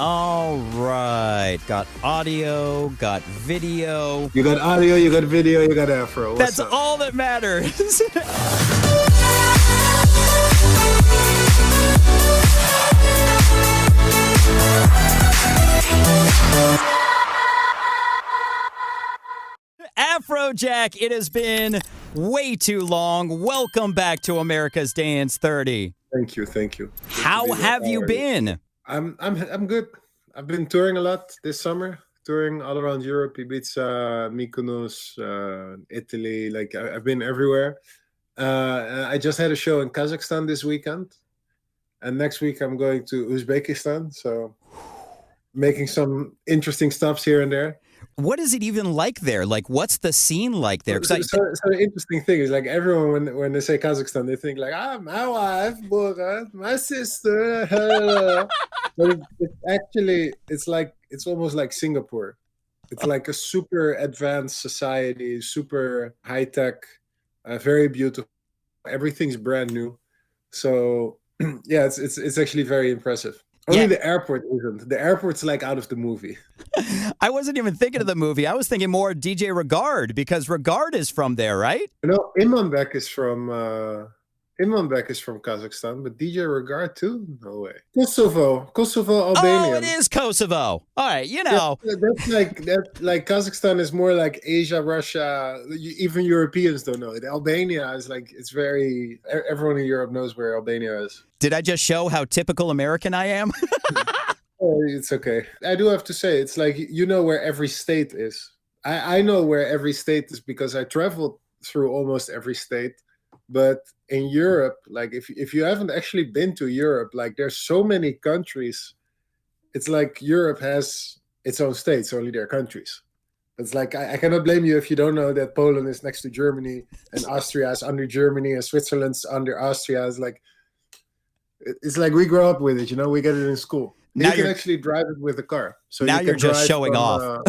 All right. Got audio, got video. You got audio, you got video, you got Afro. That's all that matters. Afrojack, it has been way too long. Welcome back to America's Dance 30. Thank you. How have you been? I'm good. I've been touring a lot this summer, touring all around Europe, Ibiza, Mykonos, Italy. Like I've been everywhere. I just had a show in Kazakhstan this weekend, and next week I'm going to Uzbekistan. So making some interesting stops here and there. What is it even like there? Like, what's the scene like there? So the interesting thing is, like, everyone when they say Kazakhstan, they think like, my wife, Borat, my sister. But it's almost like Singapore. It's like a super advanced society, super high tech, very beautiful. Everything's brand new. So yeah, it's actually very impressive. Only the airport isn't. The airport's like out of the movie. I wasn't even thinking of the movie. I was thinking more DJ Regard, because Regard is from there, right? No, Imanbek is from Kazakhstan, but DJ Regard too? No way. Kosovo, Albania. Oh, it is Kosovo. All right, you know. That's like Kazakhstan is more like Asia, Russia. Even Europeans don't know it. Albania is like, it's very, everyone in Europe knows where Albania is. Did I just show how typical American I am? Oh, it's okay. I do have to say, it's like, you know where every state is. I know where every state is because I traveled through almost every state. But in Europe, like if you haven't actually been to Europe, like there's so many countries. It's like Europe has its own states, only their countries. It's like, I cannot blame you if you don't know that Poland is next to Germany and Austria is under Germany and Switzerland's under Austria. It's like we grow up with it, you know, we get it in school. Now you can actually drive it with a car. So now you're just showing off.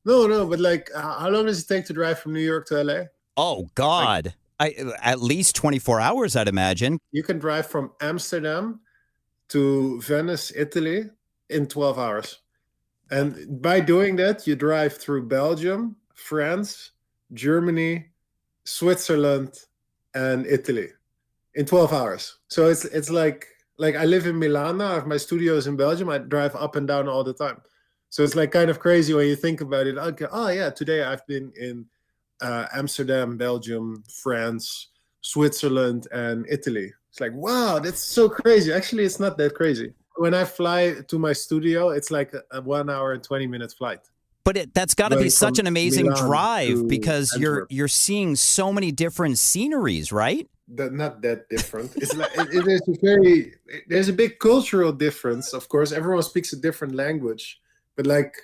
No, but like, how long does it take to drive from New York to LA? Oh, God. At least 24 hours, I'd imagine. You can drive from Amsterdam to Venice, Italy in 12 hours. And by doing that, you drive through Belgium, France, Germany, Switzerland, and Italy in 12 hours. So it's like I live in Milan now. I have my studios in Belgium. I drive up and down all the time. So it's like kind of crazy when you think about it. Okay, oh yeah, today I've been in Amsterdam, Belgium, France, Switzerland, and Italy. It's like, wow, that's so crazy. Actually, it's not that crazy. When I fly to my studio, it's like a 1 hour and 20 minutes flight. But that's got to be such an amazing Milan drive because Antwerp. you're seeing so many different sceneries, right? Not that different. It's like there's a big cultural difference. Of course, everyone speaks a different language, but like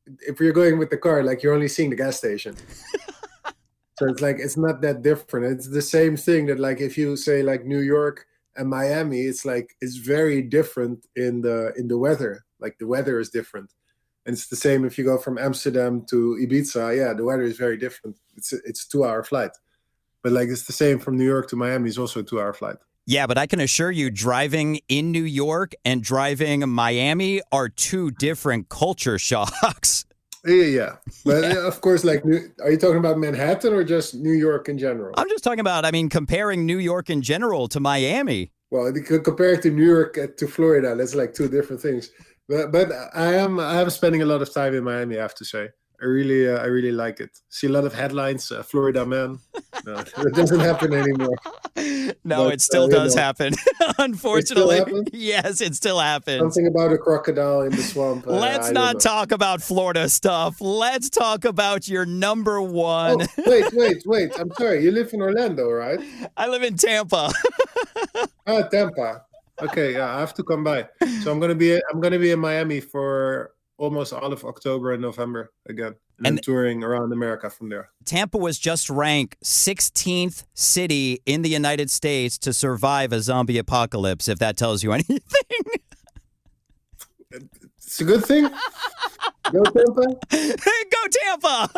if you're going with the car, like you're only seeing the gas station. So it's like, it's not that different. It's the same thing that like if you say like New York and Miami, it's like it's very different in the weather. Like the weather is different. And it's the same if you go from Amsterdam to Ibiza. Yeah, the weather is very different. It's a 2-hour flight. But like it's the same from New York to Miami is also a 2-hour flight. Yeah, but I can assure you driving in New York and driving Miami are two different culture shocks. Yeah. But of course, like, are you talking about Manhattan or just New York in general? I'm just talking about, comparing New York in general to Miami. Well, you could compare it to New York to Florida. That's like two different things. But I am spending a lot of time in Miami, I have to say. I really like it. See a lot of headlines, Florida man. No, it doesn't happen anymore. No, but, it still does happen. Unfortunately. It still happens? Yes, it still happens. Something about a crocodile in the swamp. Let's not talk about Florida stuff. Let's talk about your number one. Oh, wait. I'm sorry. You live in Orlando, right? I live in Tampa. Tampa. Okay, yeah, I have to come by. So I'm gonna be in Miami for almost all of October and November again. And I'm touring around America from there. Tampa was just ranked 16th city in the United States to survive a zombie apocalypse, if that tells you anything. It's a good thing. Go Tampa. Go Tampa.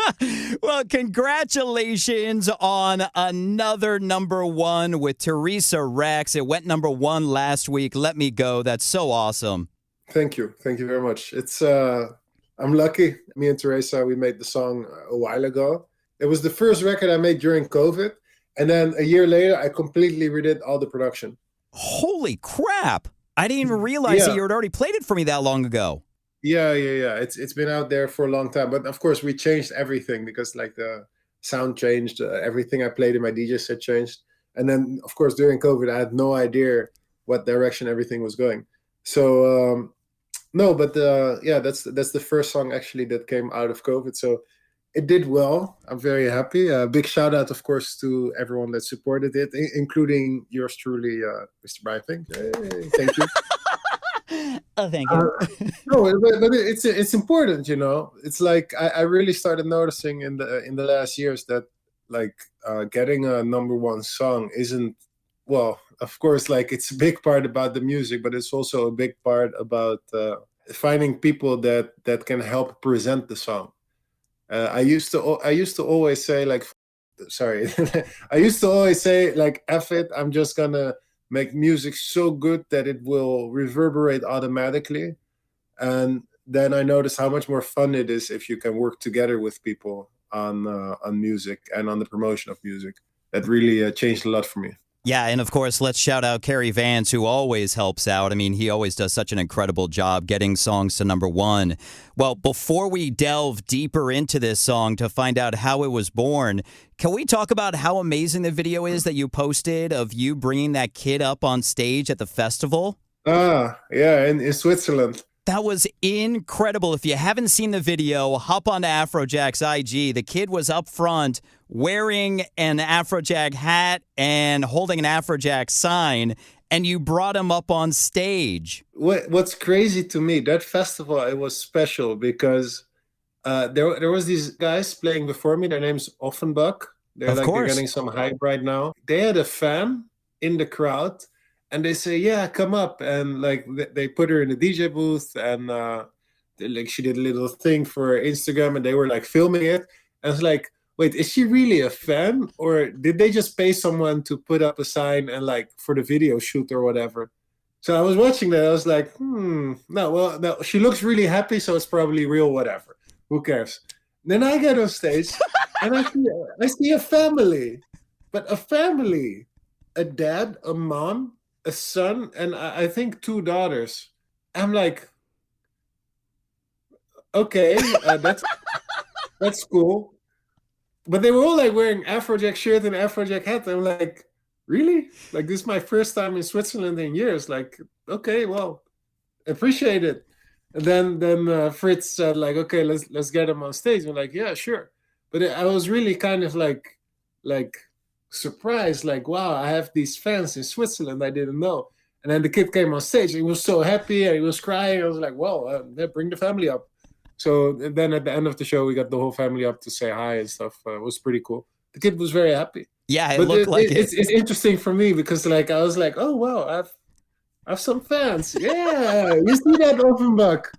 Well, congratulations on another number one with Theresa Rex. It went number one last week. Let Me Go. That's so awesome. Thank you. Thank you very much. It's I'm lucky. Me and Teresa, we made the song a while ago. It was the first record I made during COVID. And then a year later, I completely redid all the production. Holy crap. I didn't even realize that Yeah. you had already played it for me that long ago. Yeah. It's been out there for a long time. But of course, we changed everything because like the sound changed. Everything I played in my DJ set changed. And then, of course, during COVID, I had no idea what direction everything was going. So, no, but yeah, that's the first song actually that came out of COVID. So it did well. I'm very happy. Big shout out, of course, to everyone that supported it, including yours truly, Mr. Brian Fink. Hey, thank you. Oh, thank Uh, you. no, but it's important, you know. It's like I really started noticing in the last years that like getting a number one song isn't well. Of course, like it's a big part about the music, but it's also a big part about finding people that can help present the song. I used to always say like, sorry, I used to always say like, F it, I'm just gonna make music so good that it will reverberate automatically. And then I noticed how much more fun it is if you can work together with people on music and on the promotion of music. That really changed a lot for me. Yeah, and of course, let's shout out Kerry Vance, who always helps out. I mean, he always does such an incredible job getting songs to number one. Well, before we delve deeper into this song to find out how it was born, can we talk about how amazing the video is that you posted of you bringing that kid up on stage at the festival? Ah, yeah, in Switzerland. That was incredible. If you haven't seen the video, hop onto Afrojack's IG. The kid was up front wearing an Afrojack hat and holding an Afrojack sign, and you brought him up on stage. What's crazy to me, that festival, it was special because there was these guys playing before me. Their name's Offenbach. Of They're course. getting some hype right now. They had a fan in the crowd, and they say, "Yeah, come up." And like they put her in the DJ booth, and like she did a little thing for Instagram, and they were like filming it. And it's like, wait, is she really a fan, or did they just pay someone to put up a sign and like for the video shoot or whatever? So I was watching that. I was like, no, well, no, she looks really happy, so it's probably real. Whatever, who cares? Then I get on stage, and I see a family, but a family, a dad, a mom, a son, and I think two daughters. I'm like, okay, that's cool. But they were all like wearing Afrojack shirt and Afrojack hat. I'm like, really? Like this is my first time in Switzerland in years. Like, okay, well, appreciate it. And then Fritz said like, okay, let's get him on stage. I'm like, yeah, sure. But I was really kind of like surprised, like, wow, I have these fans in Switzerland I didn't know. And then the kid came on stage. He was so happy and he was crying. I was like, well, bring the family up. So then at the end of the show, we got the whole family up to say hi and stuff. It was pretty cool. The kid was very happy. Yeah, it But looked like it. it's interesting for me because like I was like, oh wow, I have some fans. Yeah, you see that Offenbach?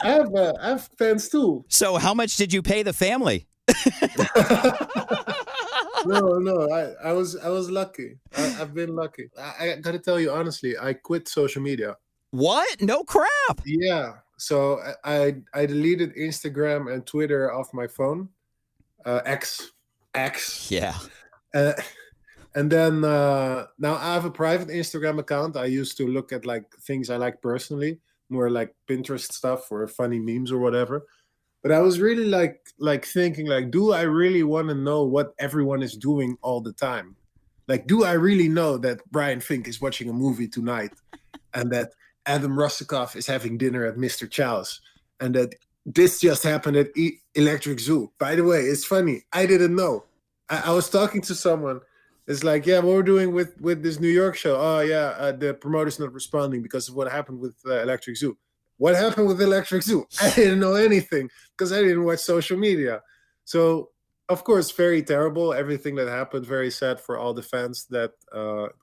I have fans too. So how much did you pay the family? No, I was lucky. I've been lucky. I gotta tell you honestly, I quit social media. What? No crap. Yeah, so I deleted Instagram and Twitter off my phone. X. Yeah. Uh, and then now I have a private Instagram account. I used to look at like things I like personally, more like Pinterest stuff or funny memes or whatever. But I was really like thinking like, do I really want to know what everyone is doing all the time? Like, do I really know that Brian Fink is watching a movie tonight, and that Adam Russakoff is having dinner at Mr. Chow's, and that this just happened at Electric Zoo? By the way, it's funny. I didn't know. I was talking to someone. It's like, yeah, what we're doing with this New York show. Oh, yeah, the promoter's not responding because of what happened with Electric Zoo. What happened with Electric Zoo? I didn't know anything because I didn't watch social media. So, of course, very terrible. Everything that happened, very sad for all the fans that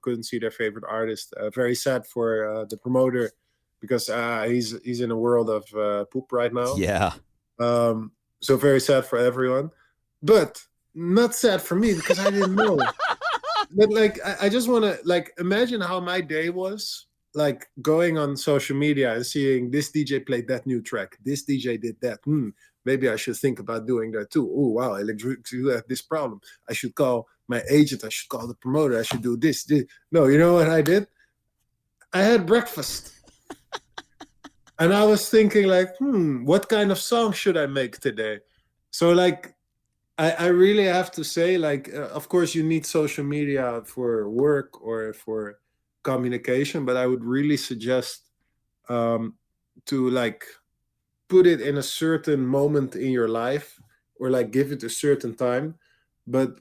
couldn't see their favorite artist. Very sad for the promoter because he's in a world of poop right now. Yeah. So very sad for everyone. But not sad for me because I didn't know. But like I just want to like imagine how my day was like going on social media and seeing this DJ played that new track, this DJ did that. Maybe I should think about doing that too. Oh wow, electric you have this problem. I should call my agent. I should call the promoter. I should do this. No, you know what I did? I had breakfast. And I was thinking like, what kind of song should I make today? So like, I really have to say, like, of course you need social media for work or for communication, but I would really suggest to like put it in a certain moment in your life or like give it a certain time. But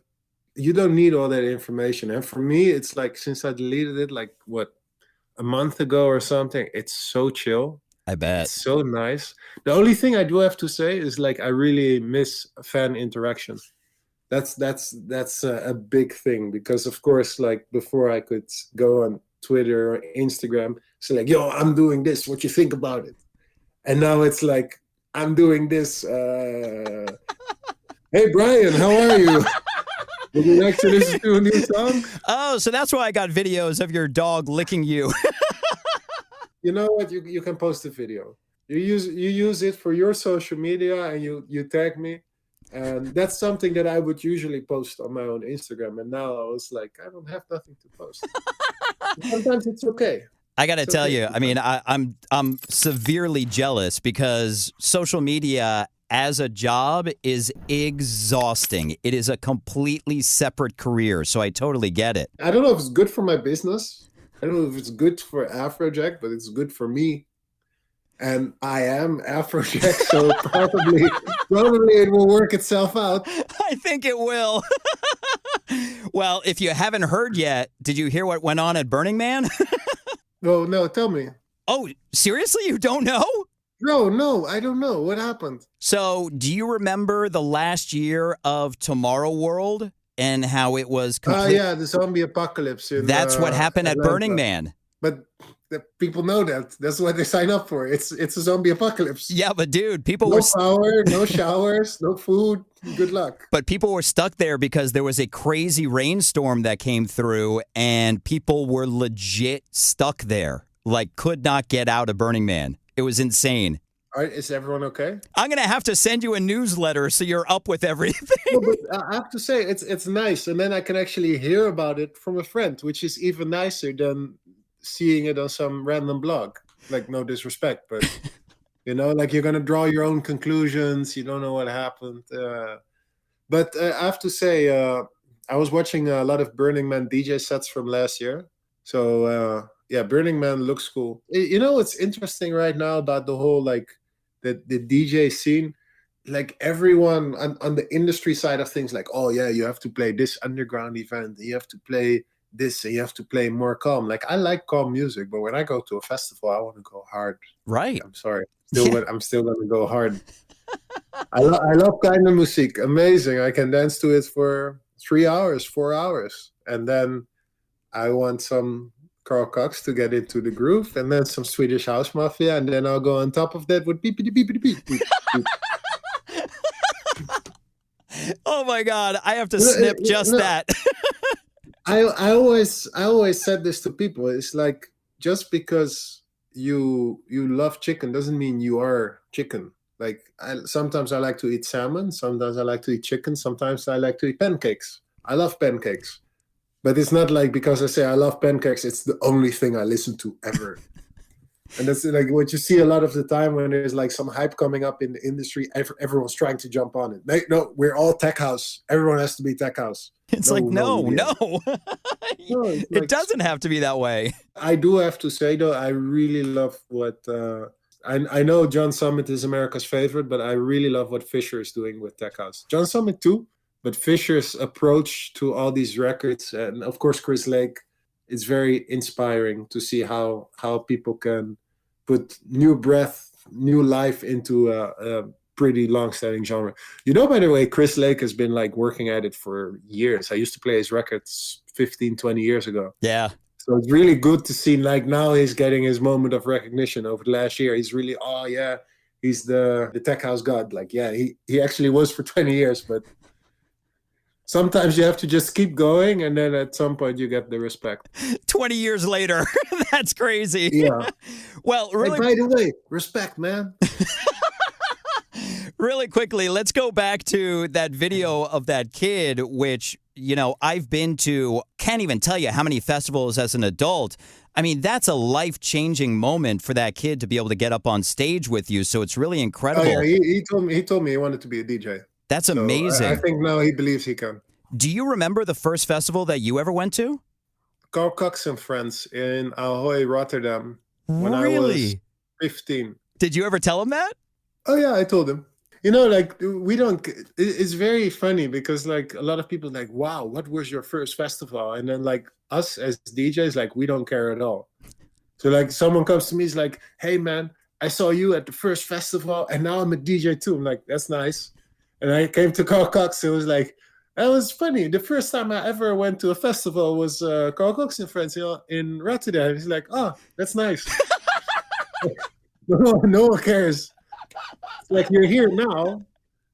you don't need all that information. And for me, it's like since I deleted it, like what, a month ago or something, it's so chill. I bet. It's so nice. The only thing I do have to say is like I really miss fan interaction. That's a big thing because of course like before I could go on Twitter or Instagram, so like, yo, I'm doing this. What you think about it? And now it's like I'm doing this. Hey Brian, how are you? Would you like to listen to a new song? Oh, so that's why I got videos of your dog licking you. You know what? You can post a video. You use it for your social media, and you tag me, and that's something that I would usually post on my own Instagram. And now I was like, I don't have nothing to post. Sometimes it's okay. I got to tell you, I mean, I'm severely jealous because social media as a job is exhausting. It is a completely separate career, so I totally get it. I don't know if it's good for my business. I don't know if it's good for Afrojack, but it's good for me. And I am Afrojack, so probably it will work itself out. I think it will. Well, if you haven't heard yet, did you hear what went on at Burning Man? No, tell me. Oh, seriously? You don't know? No, I don't know. What happened? So, do you remember the last year of Tomorrow World and how it was yeah, the zombie apocalypse. That's what happened Atlanta. At Burning Man. But people know that. That's what they sign up for. It's a zombie apocalypse. Yeah, but dude, people no power, no showers, no food. Good luck. But people were stuck there because there was a crazy rainstorm that came through and people were legit stuck there. Like could not get out of Burning Man. It was insane. All right, is everyone okay? I'm going to have to send you a newsletter so you're up with everything. No, but I have to say, it's nice. And then I can actually hear about it from a friend, which is even nicer than seeing it on some random blog. Like, no disrespect, but, you know, like you're going to draw your own conclusions. You don't know what happened. But I have to say, I was watching a lot of Burning Man DJ sets from last year. So, yeah, Burning Man looks cool. You know what's interesting right now about the whole, like, the DJ scene? Like, everyone on the industry side of things, like, oh, yeah, you have to play this underground event. You have to play this, and you have to play more calm. Like, I like calm music, but when I go to a festival, I want to go hard. Right. I'm sorry. I'm still going to go hard. I love kind of music. Amazing. I can dance to it for 3 hours, 4 hours. And then I want some Carl Cox to get into the groove, and then some Swedish House Mafia, and then I'll go on top of that with beepity beepity beep. Beep, beep. Oh my God, I have to snip that. I always said this to people. It's like, just because you love chicken doesn't mean you are chicken. Like, sometimes I like to eat salmon, sometimes I like to eat chicken, sometimes I like to eat pancakes. I love pancakes. But it's not like because I say I love pancakes, it's the only thing I listen to ever. And that's like what you see a lot of the time when there's like some hype coming up in the industry. Everyone's trying to jump on it. No, we're all tech house. Everyone has to be tech house. It's no. It doesn't have to be that way. I do have to say, though, I really love what... I know John Summit is America's favorite, but I really love what Fisher is doing with tech house. John Summit too. But Fisher's approach to all these records, and of course Chris Lake, it's very inspiring to see how people can put new breath, new life into a pretty long-standing genre. You know, by the way, Chris Lake has been like working at it for years. I used to play his records 15, 20 years ago. Yeah. So it's really good to see, like, now he's getting his moment of recognition over the last year. He's really, oh yeah, he's the tech house god. Like, yeah, he actually was for 20 years, but sometimes you have to just keep going, and then at some point you get the respect. 20 years later. That's crazy. Yeah. Well, Hey, really, by the way, respect, man. really quickly, let's go back to that video of that kid, which, I've been to, can't even tell you how many festivals as an adult. I mean, that's a life-changing moment for that kid to be able to get up on stage with you. So it's really Oh incredible. yeah, he told me he wanted to be a DJ. That's So I amazing. think now he believes he can. Do you remember the first festival that you ever went to? Carl Cox and friends in Ahoy, Rotterdam, when I was Really? 15. Did you ever tell him that? Oh yeah, I told him. Like we don't. It's very funny because like a lot of people like, wow, what was your first festival? And then like us as DJs, like we don't care at all. So like someone comes to me, is like, hey man, I saw you at the first festival, and now I'm a DJ too. I'm like, that's nice. And I came to Carl Cox. It was like, that was funny. The first time I ever went to a festival was Carl Cox and friends, in Rotterdam. He's like, oh, that's nice. No one cares. It's like you're here now.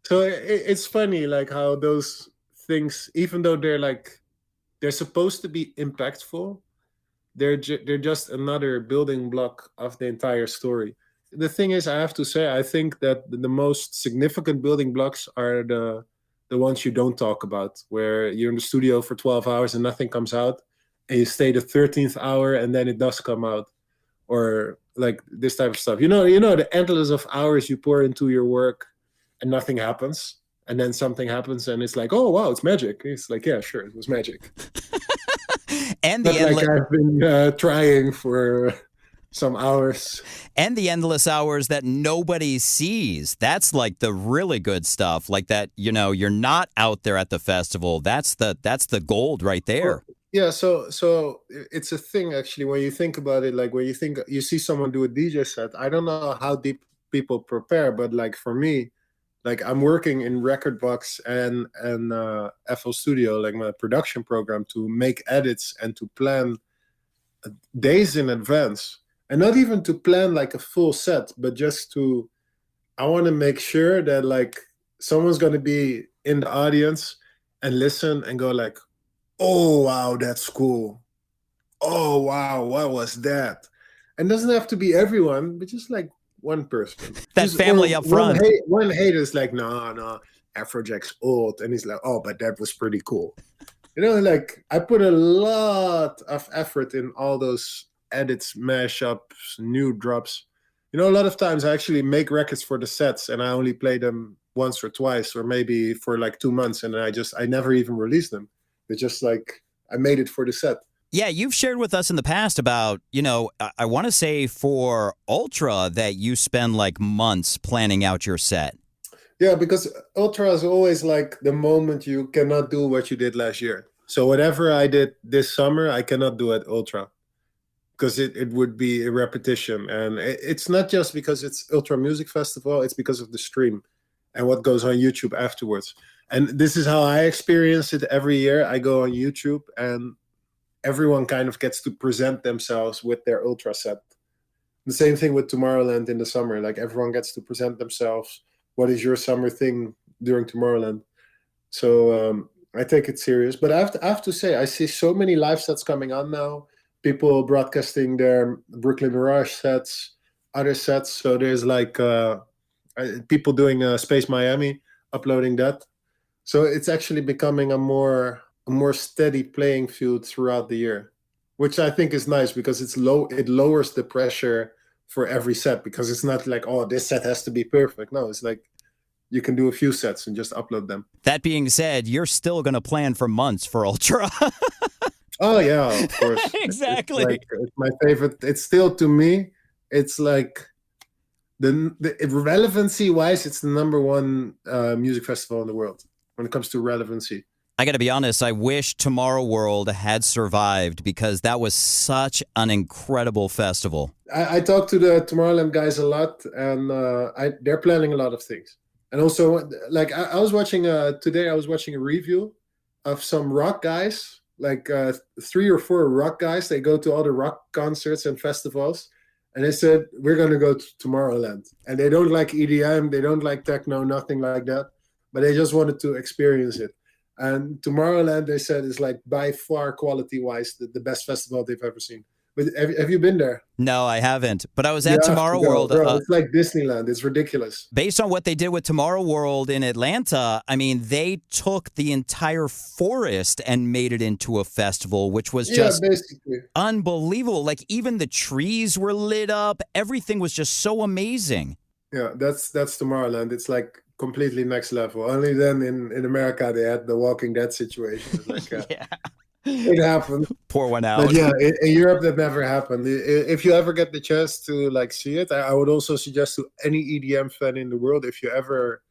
So it's funny, like how those things, even though they're supposed to be impactful, they're just another building block of the entire story. The thing is, I have to say, I think that the most significant building blocks are the ones you don't talk about, where you're in the studio for 12 hours and nothing comes out, and you stay the 13th hour and then it does come out, or like this type of stuff. The endless of hours you pour into your work and nothing happens, and then something happens and it's like, oh wow, it's magic. It's like, yeah, sure, it was magic. And But the like endless I've been trying for some hours. and the endless hours that nobody sees. That's like the really good stuff. Like that, you're not out there at the festival. That's the gold right there. Yeah, so it's a thing actually when you think about it. Like when you see someone do a DJ set, I don't know how deep people prepare, but like for me, like I'm working in Recordbox and FL Studio, like my production program, to make edits and to plan days in advance, and not even to plan like a full set, but just I want to make sure that like someone's going to be in the audience and listen and go like, oh wow, that's cool. Oh wow, what was that? And it doesn't have to be everyone, but just like one person. That family up front. One hater's like, no, Afrojack's old, and he's like, oh, but that was pretty cool. Like I put a lot of effort in all those edits, mashups, new drops. A lot of times I actually make records for the sets and I only play them once or twice, or maybe for like 2 months, and I never even release them. It's just like I made it for the set. Yeah, you've shared with us in the past about, I want to say for Ultra that you spend like months planning out your set. Yeah, because Ultra is always like the moment you cannot do what you did last year. So whatever I did this summer, I cannot do at Ultra because it would be a repetition. And it's not just because it's Ultra Music Festival, it's because of the stream and what goes on YouTube afterwards. And this is how I experience it every year. I go on YouTube and everyone kind of gets to present themselves with their Ultra set. The same thing with Tomorrowland in the summer. Like everyone gets to present themselves. What is your summer thing during Tomorrowland? So I take it serious. But I have to say, I see so many live sets coming on now. People broadcasting their Brooklyn Mirage sets, other sets. So there's like people doing Space Miami, uploading that. So it's actually becoming a more steady playing field throughout the year, which I think is nice because it lowers the pressure for every set, because it's not like, oh, this set has to be perfect. No, it's like you can do a few sets and just upload them. That being said, you're still going to plan for months for Ultra. Oh yeah, of course. Exactly. It's my favorite. It's still, to me, it's like the relevancy wise, it's the number one music festival in the world when it comes to relevancy. I got to be honest, I wish Tomorrow World had survived because that was such an incredible festival. I talk to the Tomorrowland guys a lot, and they're planning a lot of things. And also, like I was watching today, I was watching a review of some rock guys, like 3 or 4 rock guys. They go to all the rock concerts and festivals, and they said, we're going to go to Tomorrowland. And they don't like EDM, they don't like techno, nothing like that, but they just wanted to experience it. And Tomorrowland, they said, is like by far quality-wise the best festival they've ever seen. But have you been there? No, I haven't. But I was You at have Tomorrow to go, World. bro. It's like Disneyland. It's ridiculous. Based on what they did with Tomorrow World in Atlanta, I mean, they took the entire forest and made it into a festival, which was just basically unbelievable. Like, even the trees were lit up. Everything was just so amazing. Yeah, that's Tomorrowland. It's like completely next level. Only then in America they had the Walking Dead situation. It's like, Yeah. it happened. Pour one out. But yeah, in Europe that never happened. If you ever get the chance to like see it, I would also suggest to any EDM fan in the world, if you ever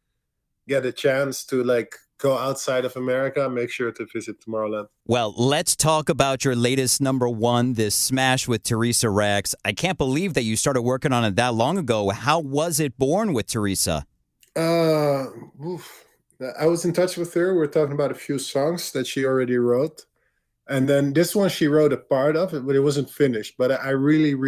get a chance to like go outside of America, make sure to visit Tomorrowland. Well, let's talk about your latest number one, this smash with Theresa Rex. I can't believe that you started working on it that long ago. How was it born with Theresa? Oof. I was in touch with her. We were talking about a few songs that she already wrote. And then this one she wrote a part of it, but it wasn't finished. But I really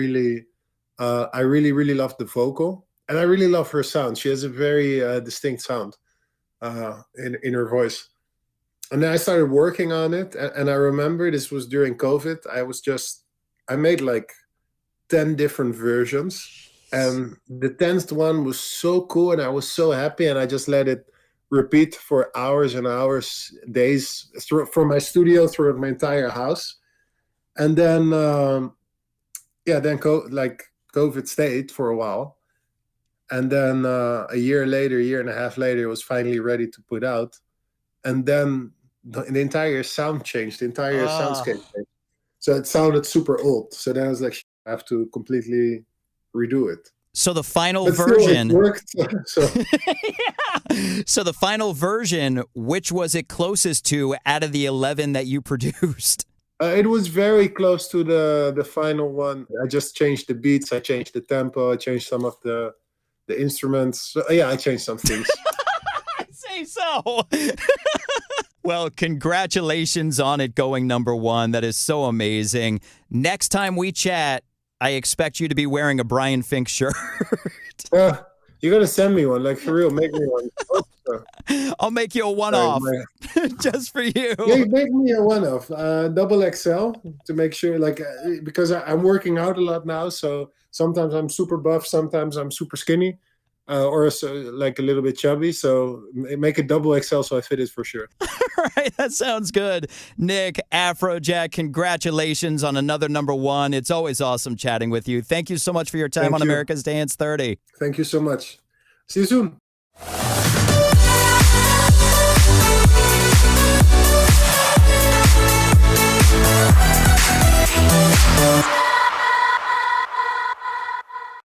love the vocal, and I really love her sound. She has a very distinct sound in her voice. And then I started working on it, and I remember this was during COVID. I made like 10 different versions, and the 10th one was so cool, and I was so happy, and I just let it repeat for hours and hours, days, from my studio through my entire house. And then COVID stayed for a while, and then a year and a half later, it was finally ready to put out. And then the entire sound changed, the entire soundscape changed. So it sounded super old. So then I was like, I have to completely redo it. So the final But version still, it worked. So. Yeah. So the final version, which was it closest to out of the 11 that you produced? It was very close to the final one. I just changed the beats, I changed the tempo, I changed some of the instruments. So, yeah, I changed some things. I'd say so. Well, congratulations on it going number one. That is so amazing. Next time we chat, I expect you to be wearing a Brian Fink shirt. You gotta send me one, like for real. Make me one. I'll make you a one-off, just for you. Yeah, make me a one-off, double XL, to make sure. Like because I'm working out a lot now, so sometimes I'm super buff, sometimes I'm super skinny, or so, like a little bit chubby. So make it double XL so I fit it for sure. All right, that sounds good. Nick, Afrojack, congratulations on another number one. It's always awesome chatting with you. Thank you so much for your time on America's Dance 30. Thank you so much. See you soon.